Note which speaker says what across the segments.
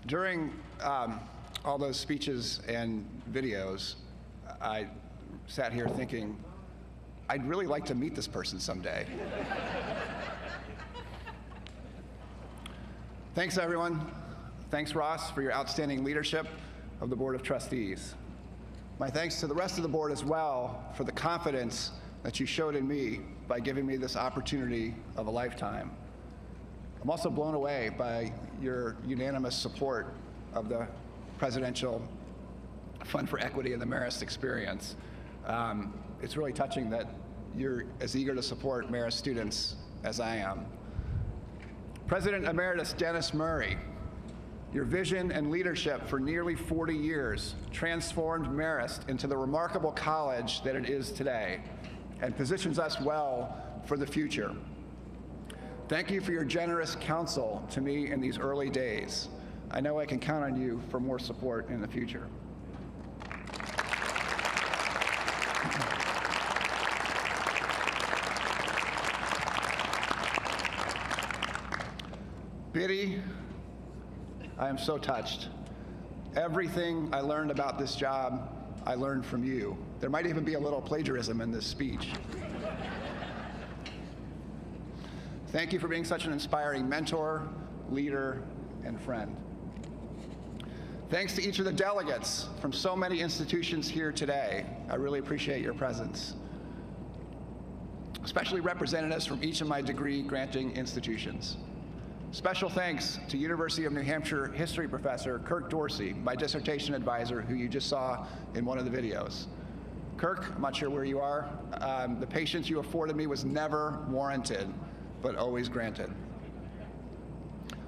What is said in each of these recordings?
Speaker 1: During all those speeches and videos, I sat here thinking, I'd really like to meet this person someday. Thanks, everyone. Thanks, Ross, for your outstanding leadership of the Board of Trustees. My thanks to the rest of the board as well for the confidence that you showed in me by giving me this opportunity of a lifetime. I'm also blown away by your unanimous support of the Presidential Fund for Equity and the Marist experience. It's really touching that you're as eager to support Marist students as I am. President Emeritus Dennis Murray, your vision and leadership for nearly 40 years transformed Marist into the remarkable college that it is today and positions us well for the future. Thank you for your generous counsel to me in these early days. I know I can count on you for more support in the future. Biddy, I am so touched. Everything I learned about this job, I learned from you. There might even be a little plagiarism in this speech. Thank you for being such an inspiring mentor, leader, and friend. Thanks to each of the delegates from so many institutions here today. I really appreciate your presence. Especially representatives from each of my degree-granting institutions. Special thanks to University of New Hampshire history professor Kirk Dorsey, my dissertation advisor, who you just saw in one of the videos. Kirk, I'm not sure where you are. The patience you afforded me was never warranted, but always granted.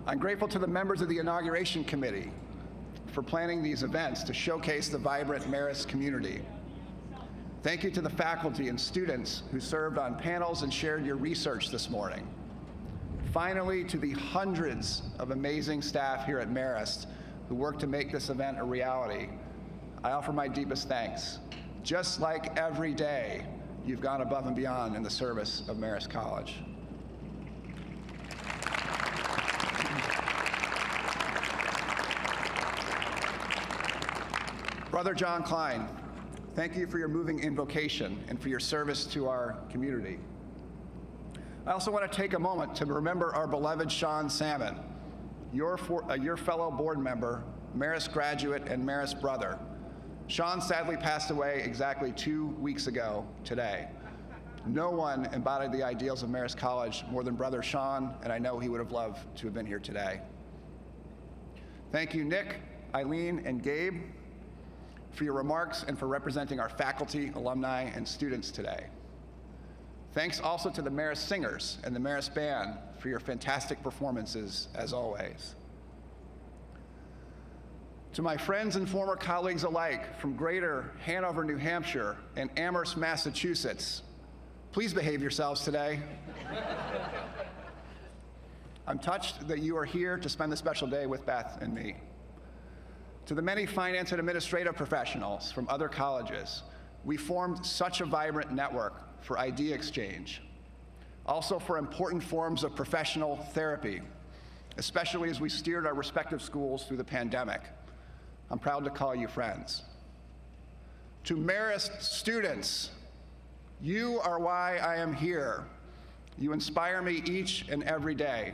Speaker 1: I'm grateful to the members of the Inauguration Committee for planning these events to showcase the vibrant Marist community. Thank you to the faculty and students who served on panels and shared your research this morning. Finally, to the hundreds of amazing staff here at Marist who worked to make this event a reality, I offer my deepest thanks. Just like every day, you've gone above and beyond in the service of Marist College. Brother John Klein, thank you for your moving invocation and for your service to our community. I also want to take a moment to remember our beloved Sean Salmon, your fellow board member, Marist graduate, and Marist brother. Sean sadly passed away exactly 2 weeks ago today. No one embodied the ideals of Marist College more than Brother Sean, and I know he would have loved to have been here today. Thank you, Nick, Eileen, and Gabe, for your remarks and for representing our faculty, alumni, and students today. Thanks also to the Marist Singers and the Marist Band for your fantastic performances, as always. To my friends and former colleagues alike from Greater Hanover, New Hampshire, and Amherst, Massachusetts, please behave yourselves today. I'm touched that you are here to spend this special day with Beth and me. To the many finance and administrative professionals from other colleges, we formed such a vibrant network for idea exchange, also for important forms of professional therapy, especially as we steered our respective schools through the pandemic. I'm proud to call you friends. To Marist students, you are why I am here. You inspire me each and every day.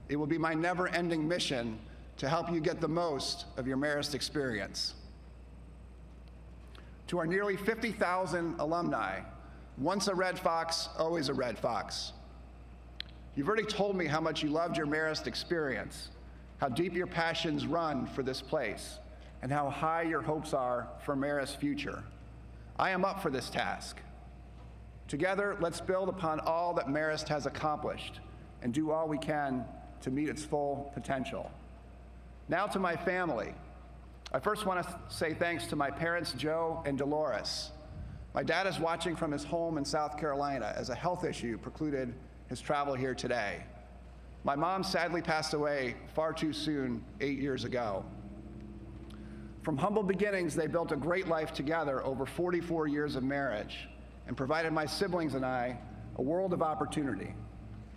Speaker 1: It will be my never-ending mission to help you get the most of your Marist experience. To our nearly 50,000 alumni, once a red fox, always a red fox. You've already told me how much you loved your Marist experience, how deep your passions run for this place, and how high your hopes are for Marist's future. I am up for this task. Together, let's build upon all that Marist has accomplished and do all we can to meet its full potential. Now to my family. I first want to say thanks to my parents, Joe and Dolores. My dad is watching from his home in South Carolina as a health issue precluded his travel here today. My mom sadly passed away far too soon 8 years ago. From humble beginnings, they built a great life together over 44 years of marriage and provided my siblings and I a world of opportunity.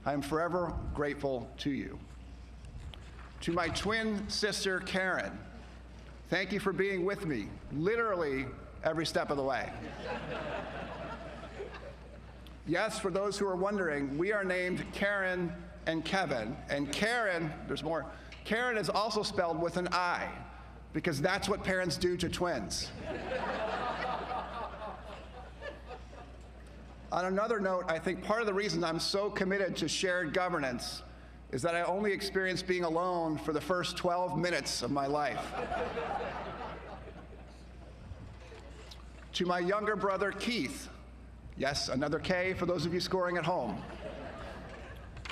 Speaker 1: I am forever grateful to you. To my twin sister, Karen, thank you for being with me, literally every step of the way. Yes, for those who are wondering, we are named Karen and Kevin, and Karen, there's more, Karen is also spelled with an I, because that's what parents do to twins. On another note, I think part of the reason I'm so committed to shared governance is that I only experienced being alone for the first 12 minutes of my life. To my younger brother, Keith, yes, another K for those of you scoring at home,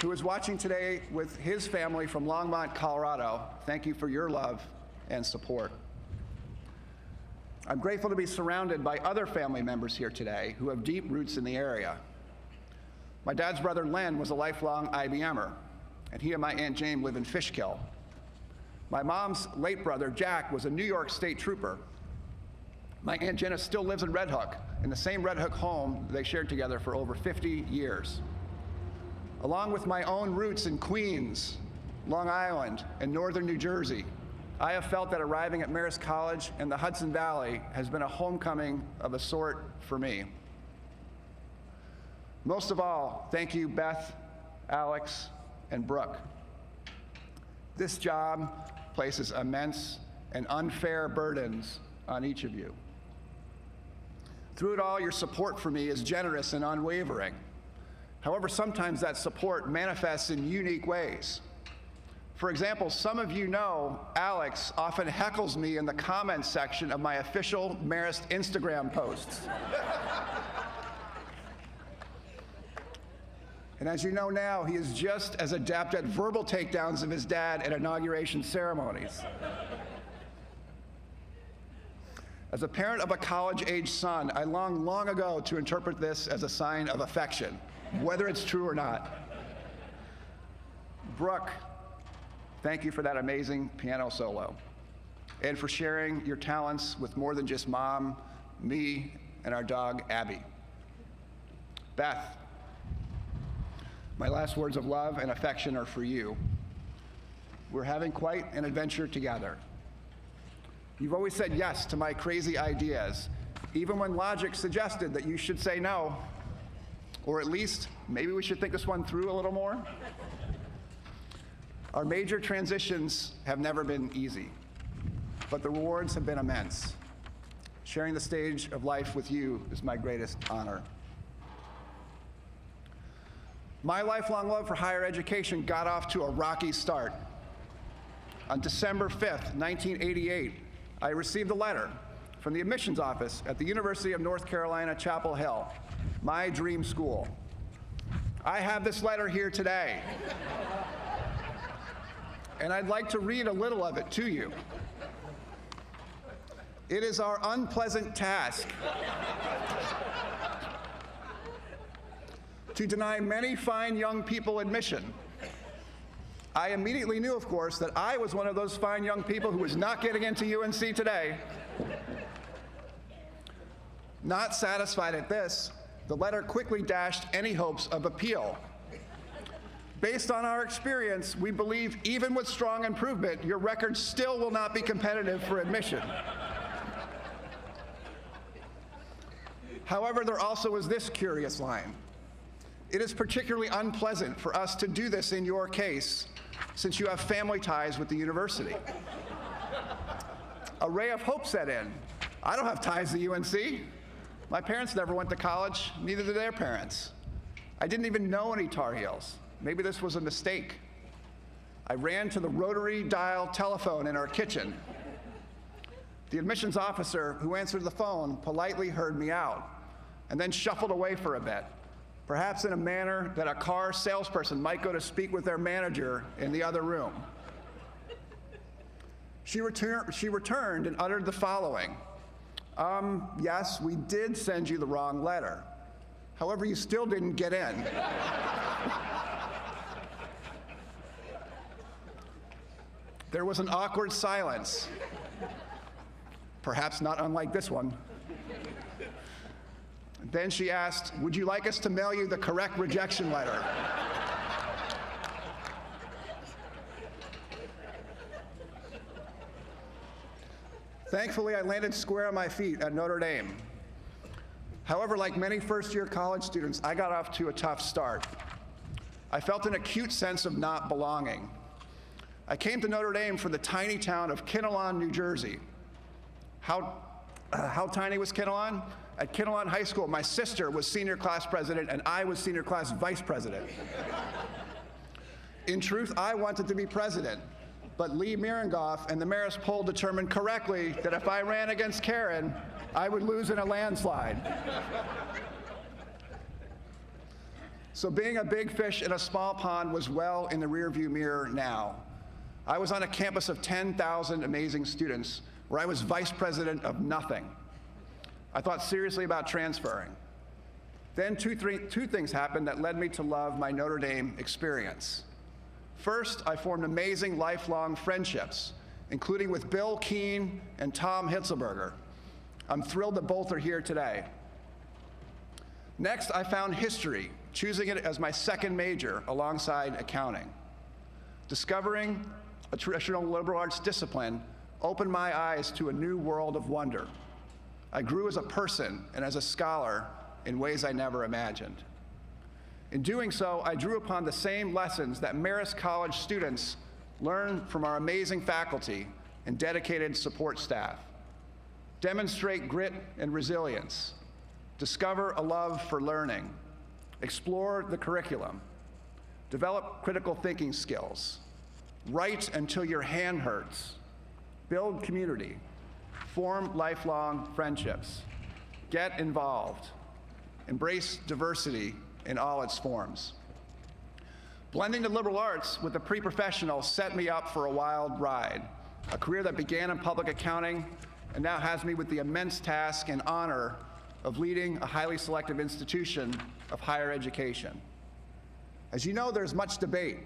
Speaker 1: who is watching today with his family from Longmont, Colorado, thank you for your love and support. I'm grateful to be surrounded by other family members here today who have deep roots in the area. My dad's brother, Len, was a lifelong IBMer, and he and my Aunt Jane live in Fishkill. My mom's late brother, Jack, was a New York State trooper. My Aunt Jenna still lives in Red Hook, in the same Red Hook home they shared together for over 50 years. Along with my own roots in Queens, Long Island, and northern New Jersey, I have felt that arriving at Marist College in the Hudson Valley has been a homecoming of a sort for me. Most of all, thank you, Beth, Alex, and Brooke. This job places immense and unfair burdens on each of you. Through it all, your support for me is generous and unwavering. However, sometimes that support manifests in unique ways. For example, some of you know Alex often heckles me in the comments section of my official Marist Instagram posts. And as you know now, he is just as adept at verbal takedowns of his dad at inauguration ceremonies. As a parent of a college-age son, I longed long ago to interpret this as a sign of affection, whether it's true or not. Brooke, thank you for that amazing piano solo and for sharing your talents with more than just mom, me, and our dog, Abby. Beth, my last words of love and affection are for you. We're having quite an adventure together. You've always said yes to my crazy ideas, even when logic suggested that you should say no, or at least maybe we should think this one through a little more. Our major transitions have never been easy, but the rewards have been immense. Sharing the stage of life with you is my greatest honor. My lifelong love for higher education got off to a rocky start. On December 5th, 1988, I received a letter from the admissions office at the University of North Carolina, Chapel Hill, my dream school. I have this letter here today, and I'd like to read a little of it to you. It is our unpleasant task to deny many fine young people admission. I immediately knew, of course, that I was one of those fine young people who was not getting into UNC today. Not satisfied at this, the letter quickly dashed any hopes of appeal. Based on our experience, we believe even with strong improvement, your record still will not be competitive for admission. However, there also is this curious line. It is particularly unpleasant for us to do this in your case, since you have family ties with the university. A ray of hope set in. I don't have ties to UNC. My parents never went to college, neither did their parents. I didn't even know any Tar Heels. Maybe this was a mistake. I ran to the rotary dial telephone in our kitchen. The admissions officer who answered the phone politely heard me out and then shuffled away for a bit, perhaps in a manner that a car salesperson might go to speak with their manager in the other room. She returned and uttered the following. Yes, we did send you the wrong letter. However, you still didn't get in. There was an awkward silence, perhaps not unlike this one. Then she asked, would you like us to mail you the correct rejection letter? Thankfully, I landed square on my feet at Notre Dame. However, like many first-year college students, I got off to a tough start. I felt an acute sense of not belonging. I came to Notre Dame from the tiny town of Kinnelon, New Jersey. How tiny was Kinnelon? At Kinnelon High School, my sister was senior class president and I was senior class vice president. In truth, I wanted to be president, but Lee Mirengoff and the Marist poll determined correctly that if I ran against Karen, I would lose in a landslide. So being a big fish in a small pond was well in the rearview mirror now. I was on a campus of 10,000 amazing students where I was vice president of nothing. I thought seriously about transferring. Then two things happened that led me to love my Notre Dame experience. First, I formed amazing lifelong friendships, including with Bill Keene and Tom Hitzelberger. I'm thrilled that both are here today. Next, I found history, choosing it as my second major alongside accounting. Discovering a traditional liberal arts discipline opened my eyes to a new world of wonder. I grew as a person and as a scholar in ways I never imagined. In doing so, I drew upon the same lessons that Marist College students learn from our amazing faculty and dedicated support staff. Demonstrate grit and resilience, discover a love for learning, explore the curriculum, develop critical thinking skills, write until your hand hurts, build community, form lifelong friendships, get involved, embrace diversity in all its forms. Blending the liberal arts with the pre-professional set me up for a wild ride, a career that began in public accounting and now has me with the immense task and honor of leading a highly selective institution of higher education. As you know, there's much debate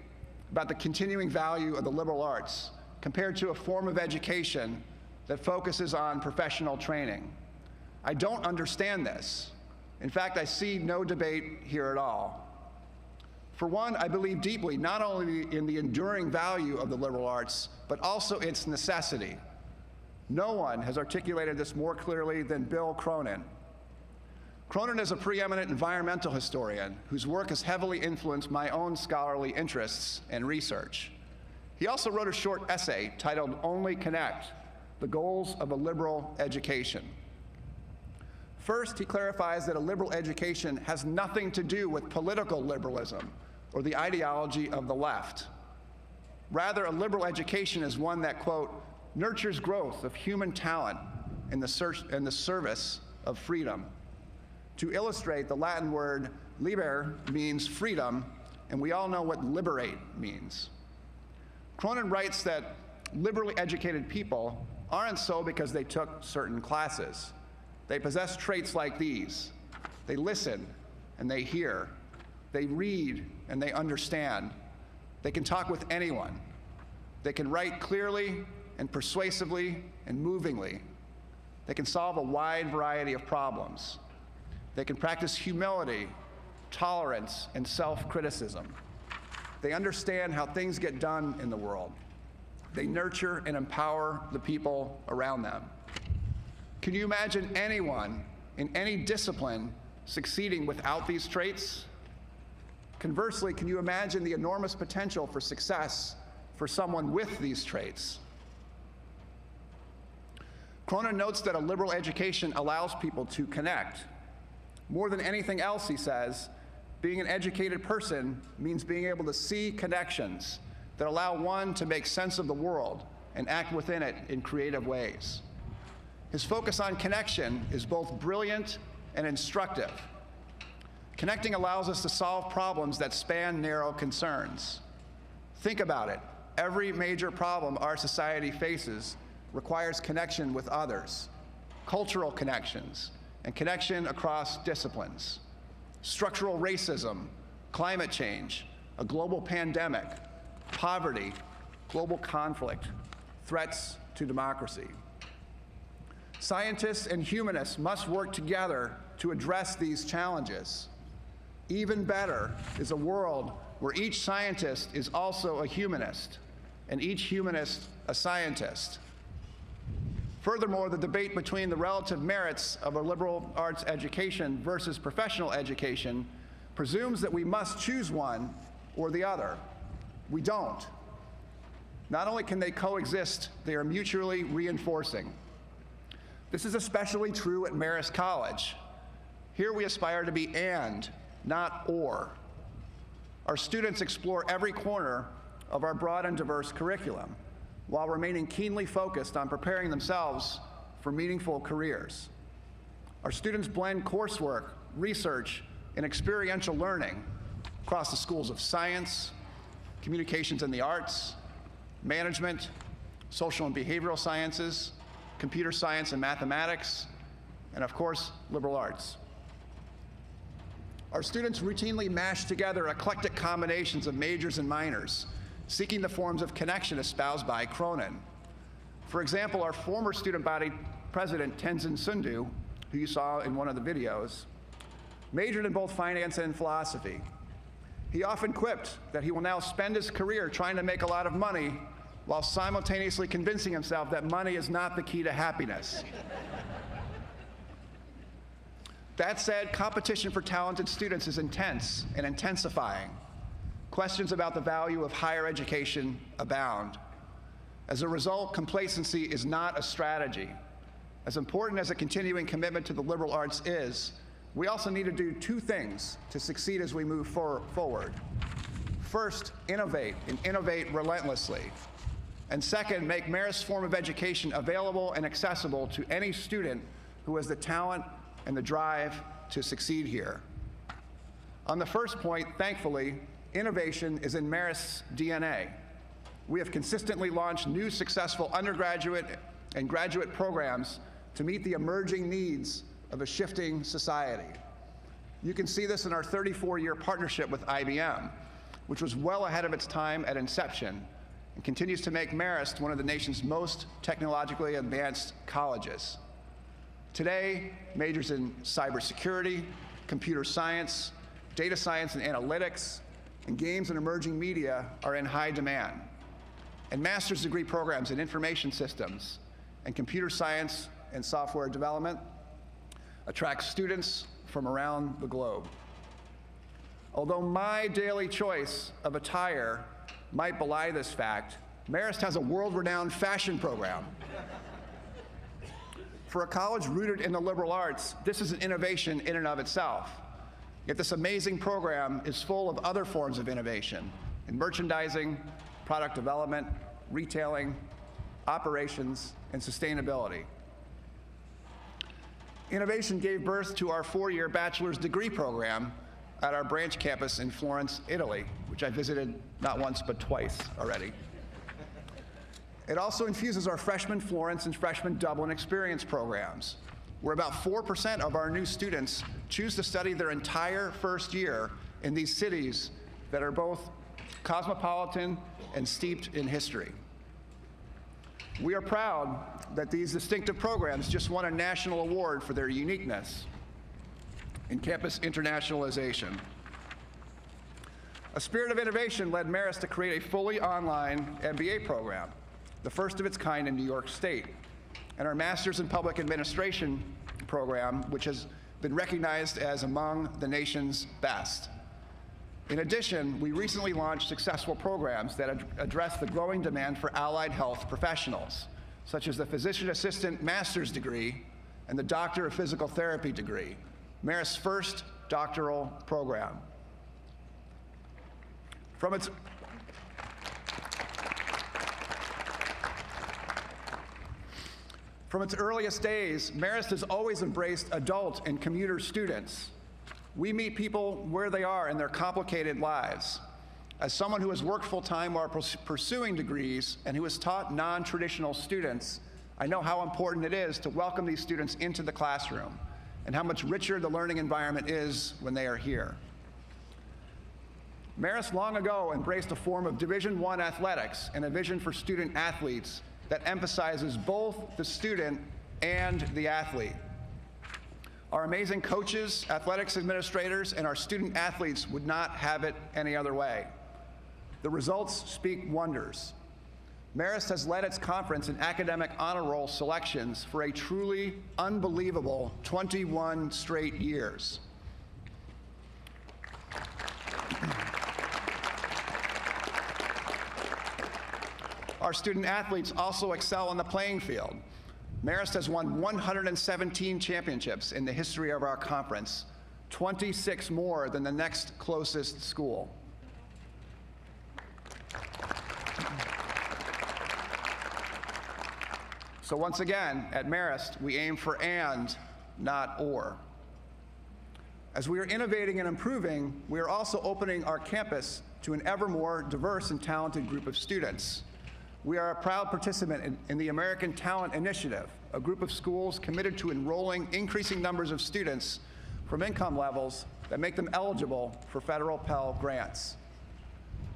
Speaker 1: about the continuing value of the liberal arts compared to a form of education that focuses on professional training. I don't understand this. In fact, I see no debate here at all. For one, I believe deeply not only in the enduring value of the liberal arts, but also its necessity. No one has articulated this more clearly than Bill Cronin. Cronin is a preeminent environmental historian whose work has heavily influenced my own scholarly interests and research. He also wrote a short essay titled "Only Connect: The Goals of a Liberal Education." First, he clarifies that a liberal education has nothing to do with political liberalism or the ideology of the left. Rather, a liberal education is one that, quote, nurtures growth of human talent in the service of freedom. To illustrate, the Latin word liber means freedom, and we all know what liberate means. Cronin writes that liberally educated people aren't so because they took certain classes. They possess traits like these. They listen and they hear. They read and they understand. They can talk with anyone. They can write clearly and persuasively and movingly. They can solve a wide variety of problems. They can practice humility, tolerance, and self-criticism. They understand how things get done in the world. They nurture and empower the people around them. Can you imagine anyone in any discipline succeeding without these traits? Conversely, can you imagine the enormous potential for success for someone with these traits? Cronin notes that a liberal education allows people to connect. More than anything else, he says, being an educated person means being able to see connections that allow one to make sense of the world and act within it in creative ways. His focus on connection is both brilliant and instructive. Connecting allows us to solve problems that span narrow concerns. Think about it. Every major problem our society faces requires connection with others, cultural connections, and connection across disciplines. Structural racism, climate change, a global pandemic, poverty, global conflict, threats to democracy. Scientists and humanists must work together to address these challenges. Even better is a world where each scientist is also a humanist, and each humanist a scientist. Furthermore, the debate between the relative merits of a liberal arts education versus professional education presumes that we must choose one or the other. We don't. Not only can they coexist, they are mutually reinforcing. This is especially true at Marist College. Here we aspire to be and, not or. Our students explore every corner of our broad and diverse curriculum, while remaining keenly focused on preparing themselves for meaningful careers. Our students blend coursework, research, and experiential learning across the schools of science, communications and the arts, management, social and behavioral sciences, computer science and mathematics, and of course, liberal arts. Our students routinely mash together eclectic combinations of majors and minors, seeking the forms of connection espoused by Cronin. For example, our former student body president, Tenzin Sundu, who you saw in one of the videos, majored in both finance and philosophy. He often quipped that he will now spend his career trying to make a lot of money while simultaneously convincing himself that money is not the key to happiness. That said, competition for talented students is intense and intensifying. Questions about the value of higher education abound. As a result, complacency is not a strategy. As important as a continuing commitment to the liberal arts is, we also need to do two things to succeed as we move forward. First, innovate, and innovate relentlessly. And second, make Marist's form of education available and accessible to any student who has the talent and the drive to succeed here. On the first point, thankfully, innovation is in Marist's DNA. We have consistently launched new successful undergraduate and graduate programs to meet the emerging needs of a shifting society. You can see this in our 34-year partnership with IBM, which was well ahead of its time at inception and continues to make Marist one of the nation's most technologically advanced colleges. Today, majors in cybersecurity, computer science, data science and analytics, and games and emerging media are in high demand. And master's degree programs in information systems and computer science and software development attract students from around the globe. Although my daily choice of attire might belie this fact, Marist has a world-renowned fashion program. For a college rooted in the liberal arts, this is an innovation in and of itself. Yet this amazing program is full of other forms of innovation in merchandising, product development, retailing, operations, and sustainability. Innovation gave birth to our 4-year bachelor's degree program at our branch campus in Florence, Italy, which I visited not once but twice already. It also infuses our freshman Florence and freshman Dublin experience programs, where about 4% of our new students choose to study their entire first year in these cities that are both cosmopolitan and steeped in history. We are proud that these distinctive programs just won a national award for their uniqueness in campus internationalization. A spirit of innovation led Marist to create a fully online MBA program, the first of its kind in New York State, and our Master's in Public Administration program, which has been recognized as among the nation's best. In addition, we recently launched successful programs that address the growing demand for allied health professionals, such as the Physician Assistant Master's degree and the Doctor of Physical Therapy degree, Marist's first doctoral program. From its earliest days, Marist has always embraced adult and commuter students. We meet people where they are in their complicated lives. As someone who has worked full-time while pursuing degrees and who has taught non-traditional students, I know how important it is to welcome these students into the classroom and how much richer the learning environment is when they are here. Marist long ago embraced a form of Division I athletics and a vision for student athletes that emphasizes both the student and the athlete. Our amazing coaches, athletics administrators, and our student athletes would not have it any other way. The results speak wonders. Marist has led its conference in academic honor roll selections for a truly unbelievable 21 straight years. Our student athletes also excel on the playing field. Marist has won 117 championships in the history of our conference, 26 more than the next closest school. So once again, at Marist, we aim for and, not or. As we are innovating and improving, we are also opening our campus to an ever more diverse and talented group of students. We are a proud participant in the American Talent Initiative, a group of schools committed to enrolling increasing numbers of students from income levels that make them eligible for federal Pell Grants.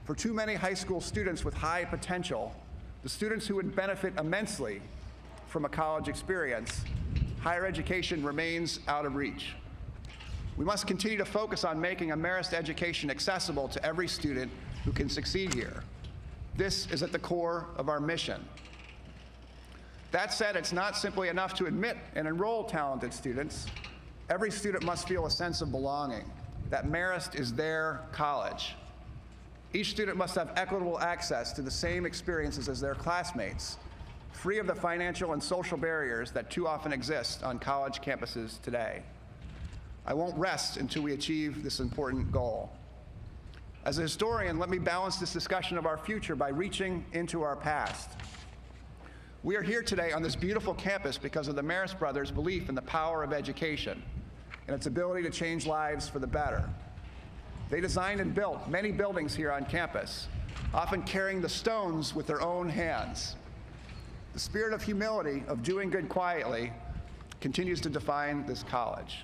Speaker 1: For too many high school students with high potential, the students who would benefit immensely from a college experience, higher education remains out of reach. We must continue to focus on making a Marist education accessible to every student who can succeed here. This is at the core of our mission. That said, it's not simply enough to admit and enroll talented students. Every student must feel a sense of belonging, that Marist is their college. Each student must have equitable access to the same experiences as their classmates, free of the financial and social barriers that too often exist on college campuses today. I won't rest until we achieve this important goal. As a historian, let me balance this discussion of our future by reaching into our past. We are here today on this beautiful campus because of the Marist brothers' belief in the power of education and its ability to change lives for the better. They designed and built many buildings here on campus, often carrying the stones with their own hands. The spirit of humility, of doing good quietly, continues to define this college.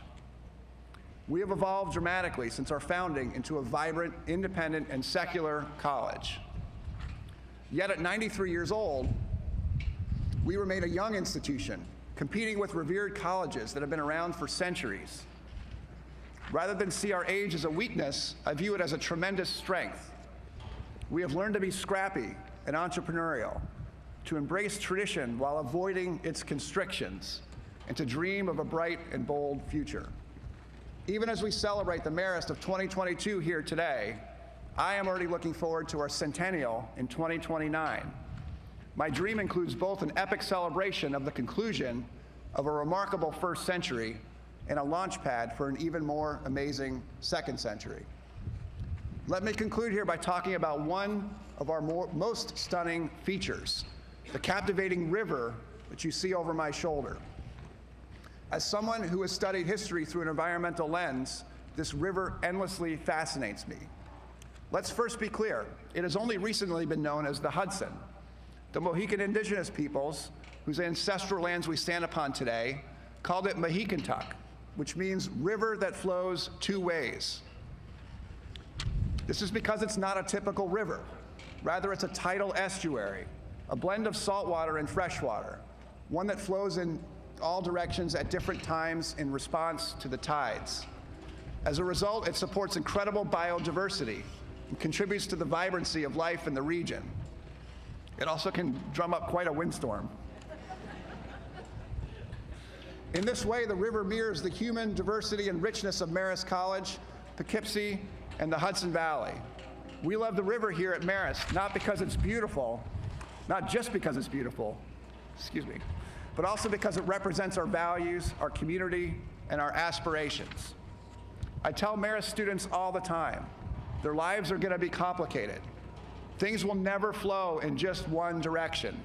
Speaker 1: We have evolved dramatically since our founding into a vibrant, independent, and secular college. Yet at 93 years old, we remain a young institution, competing with revered colleges that have been around for centuries. Rather than see our age as a weakness, I view it as a tremendous strength. We have learned to be scrappy and entrepreneurial, to embrace tradition while avoiding its constrictions, and to dream of a bright and bold future. Even as we celebrate the Marist of 2022 here today, I am already looking forward to our centennial in 2029. My dream includes both an epic celebration of the conclusion of a remarkable first century and a launch pad for an even more amazing second century. Let me conclude here by talking about one of our most stunning features, the captivating river that you see over my shoulder. As someone who has studied history through an environmental lens, this river endlessly fascinates me. Let's first be clear, it has only recently been known as the Hudson. The Mohican indigenous peoples, whose ancestral lands we stand upon today, called it Mehicantuck, which means river that flows two ways. This is because it's not a typical river. Rather, it's a tidal estuary, a blend of saltwater and freshwater, one that flows in all directions at different times in response to the tides. As a result, it supports incredible biodiversity and contributes to the vibrancy of life in the region. It also can drum up quite a windstorm. In this way, the river mirrors the human diversity and richness of Marist College, Poughkeepsie, and the Hudson Valley. We love the river here at Marist, not because it's beautiful, not just because it's beautiful, but also because it represents our values, our community, and our aspirations. I tell Marist students all the time, their lives are going to be complicated. Things will never flow in just one direction.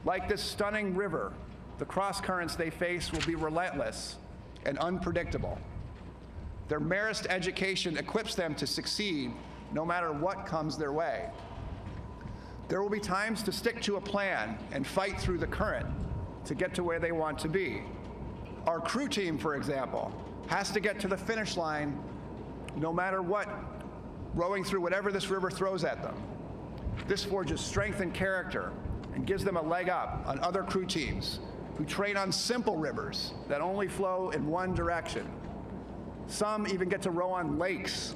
Speaker 1: Like this stunning river, the cross currents they face will be relentless and unpredictable. Their Marist education equips them to succeed no matter what comes their way. There will be times to stick to a plan and fight through the current to get to where they want to be. Our crew team, for example, has to get to the finish line no matter what, rowing through whatever this river throws at them. This forges strength and character and gives them a leg up on other crew teams who train on simple rivers that only flow in one direction. Some even get to row on lakes.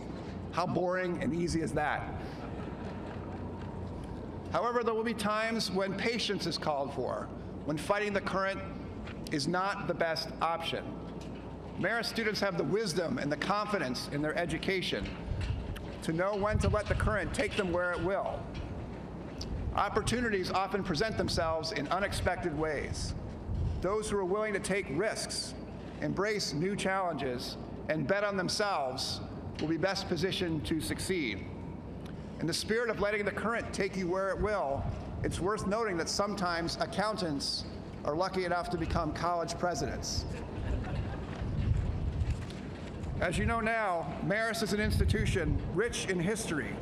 Speaker 1: How boring and easy is that? However, there will be times when patience is called for, when fighting the current is not the best option. Marist students have the wisdom and the confidence in their education to know when to let the current take them where it will. Opportunities often present themselves in unexpected ways. Those who are willing to take risks, embrace new challenges, and bet on themselves will be best positioned to succeed. In the spirit of letting the current take you where it will, it's worth noting that sometimes accountants are lucky enough to become college presidents. As you know now, Marist is an institution rich in history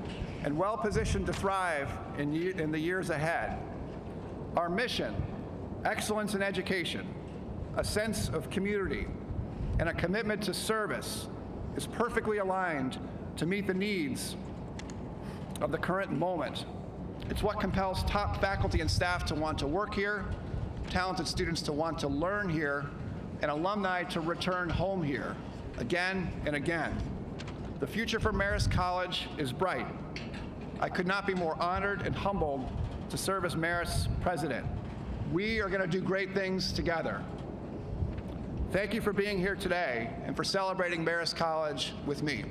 Speaker 1: and well-positioned to thrive in the years ahead. Our mission, excellence in education, a sense of community, and a commitment to service is perfectly aligned to meet the needs of the current moment. It's what compels top faculty and staff to want to work here, talented students to want to learn here, and alumni to return home here again and again. The future for Marist College is bright. I could not be more honored and humbled to serve as Marist's president. We are going to do great things together. Thank you for being here today and for celebrating Marist College with me.